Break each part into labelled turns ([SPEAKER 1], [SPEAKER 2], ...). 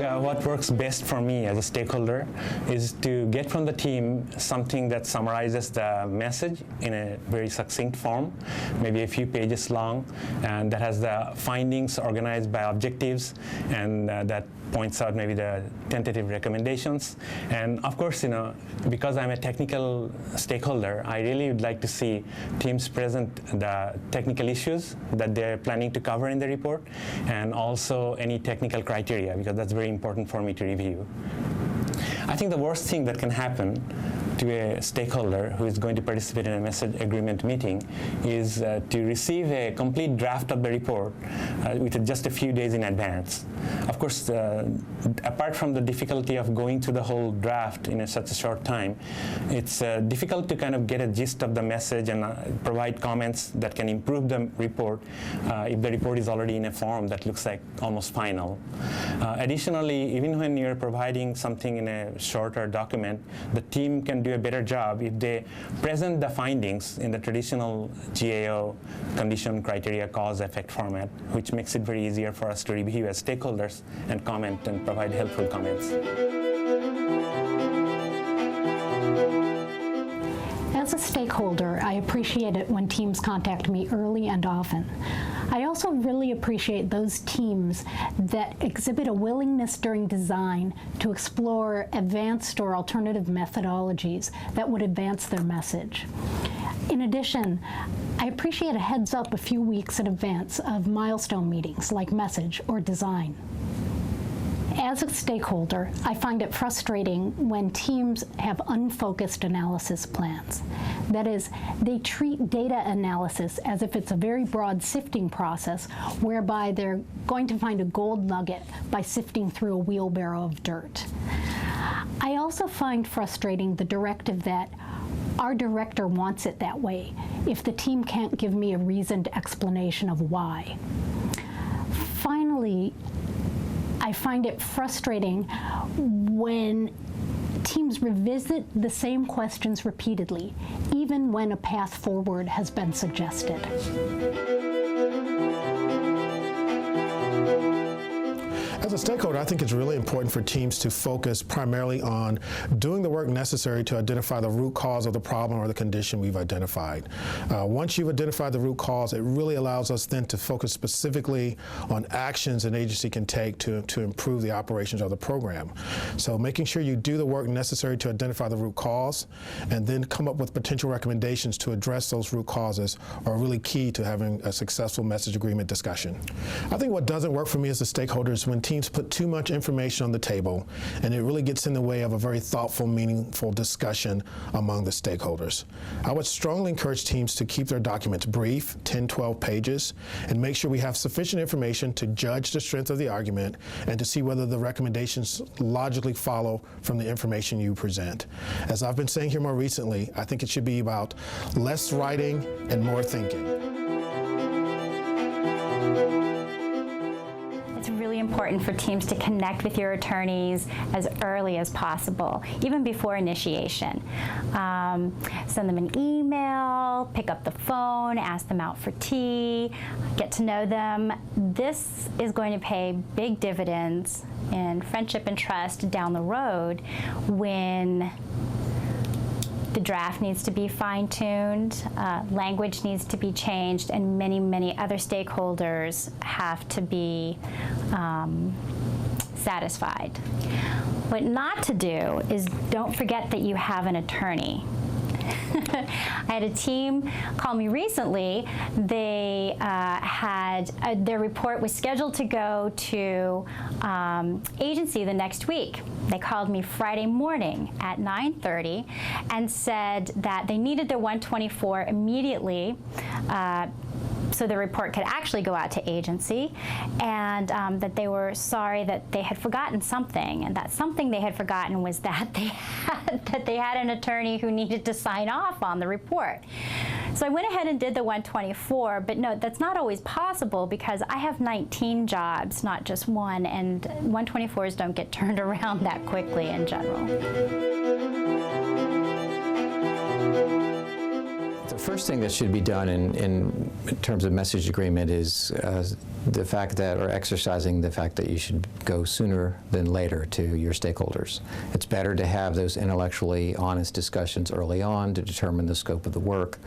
[SPEAKER 1] what works best for me as a stakeholder is to get from the team something that summarizes the message in a very succinct form, maybe a few pages long, and that has the findings organized by objectives, and that points out maybe the tentative recommendations. And of course, because I'm a technical stakeholder, I really would like to see teams present the technical issues that they're planning to cover in the report, and also any technical criteria, because that's very important for me to review. I think the worst thing that can happen to a stakeholder who is going to participate in a message agreement meeting is to receive a complete draft of the report with just a few days in advance. Of course, apart from the difficulty of going through the whole draft in such a short time, it's difficult to kind of get a gist of the message and provide comments that can improve the report if the report is already in a form that looks like almost final. Additionally, even when you're providing something in a shorter document, the team can do a better job if they present the findings in the traditional GAO condition, criteria, cause, effect format, which makes it very easier for us to review as stakeholders and comment and provide helpful comments.
[SPEAKER 2] As a stakeholder, I appreciate it when teams contact me early and often. I also really appreciate those teams that exhibit a willingness during design to explore advanced or alternative methodologies that would advance their message. In addition, I appreciate a heads up a few weeks in advance of milestone meetings like message or design. As a stakeholder, I find it frustrating when teams have unfocused analysis plans. That is, they treat data analysis as if it's a very broad sifting process whereby they're going to find a gold nugget by sifting through a wheelbarrow of dirt. I also find frustrating the directive that our director wants it that way if the team can't give me a reasoned explanation of why. Finally, I find it frustrating when teams revisit the same questions repeatedly, even when a path forward has been suggested.
[SPEAKER 3] As a stakeholder, I think it's really important for teams to focus primarily on doing the work necessary to identify the root cause of the problem or the condition we've identified. Once you've identified the root cause, it really allows us then to focus specifically on actions an agency can take to improve the operations of the program. So making sure you do the work necessary to identify the root cause and then come up with potential recommendations to address those root causes are really key to having a successful message agreement discussion. I think what doesn't work for me as a stakeholder is when teams put too much information on the table, and it really gets in the way of a very thoughtful, meaningful discussion among the stakeholders. I would strongly encourage teams to keep their documents brief, 10, 12 pages, and make sure we have sufficient information to judge the strength of the argument and to see whether the recommendations logically follow from the information you present. As I've been saying here more recently, I think it should be about less writing and more thinking.
[SPEAKER 4] It's really important for teams to connect with your attorneys as early as possible, even before initiation. Send them an email, pick up the phone, ask them out for tea, get to know them. This is going to pay big dividends in friendship and trust down the road when the draft needs to be fine-tuned, language needs to be changed, and many, many other stakeholders have to be satisfied. What not to do is don't forget that you have an attorney. I had a team call me recently. They their report was scheduled to go to agency the next week. They called me Friday morning at 9:30 and said that they needed their 124 immediately so the report could actually go out to agency, and that they were sorry that they had forgotten something, and that something they had forgotten was that they had an attorney who needed to sign off on the report. So I went ahead and did the 124, but no, that's not always possible because I have 19 jobs, not just one, and 124s don't get turned around that quickly in general.
[SPEAKER 5] first thing that should be done in terms of message agreement is the fact that, or exercising the fact that you should go sooner than later to your stakeholders. It's better to have those intellectually honest discussions early on to determine the scope of the work,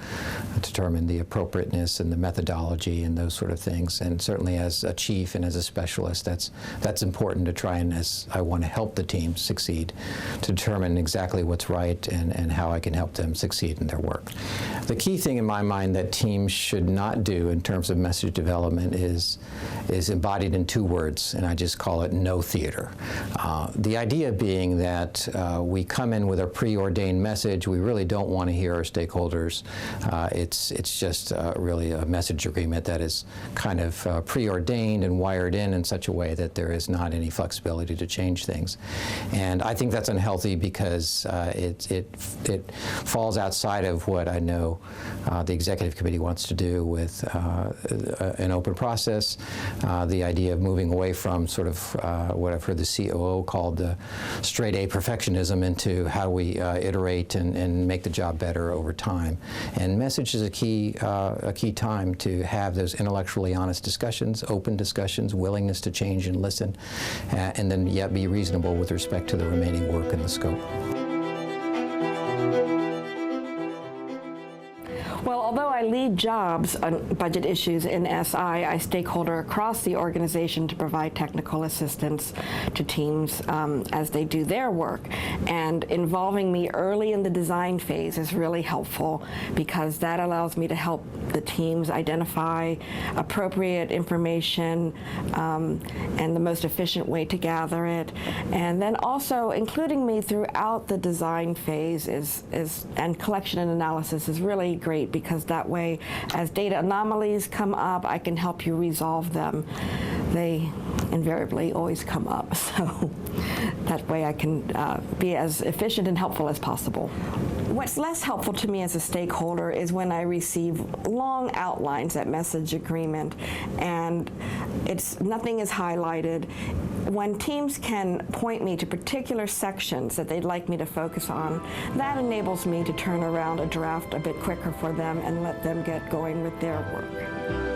[SPEAKER 5] determine the appropriateness and the methodology and those sort of things. And certainly as a chief and as a specialist, that's important to try and, as I want to help the team succeed, to determine exactly what's right and how I can help them succeed in their work. The key thing in my mind that teams should not do in terms of message development is embodied in 2 words, and I just call it no theater. The idea being that we come in with a preordained message. We really don't want to hear our stakeholders. It's just really a message agreement that is kind of preordained and wired in such a way that there is not any flexibility to change things. And I think that's unhealthy because it falls outside of what I know the executive committee wants to do with an open process. The idea of moving away from sort of what I've heard the COO called the straight A perfectionism into how we iterate and make the job better over time. And message is a key time to have those intellectually honest discussions, open discussions, willingness to change and listen, and then yet be reasonable with respect to the remaining work and the scope.
[SPEAKER 6] Well, although I lead jobs on budget issues in SI, I stakeholder across the organization to provide technical assistance to teams as they do their work. And involving me early in the design phase is really helpful because that allows me to help the teams identify appropriate information and the most efficient way to gather it. And then also including me throughout the design phase and collection and analysis is really great, because that way, as data anomalies come up, I can help you resolve them. They invariably always come up, so that way I can be as efficient and helpful as possible. What's less helpful to me as a stakeholder is when I receive long outlines at message agreement and nothing is highlighted. When teams can point me to particular sections that they'd like me to focus on, that enables me to turn around a draft a bit quicker for them and let them get going with their work.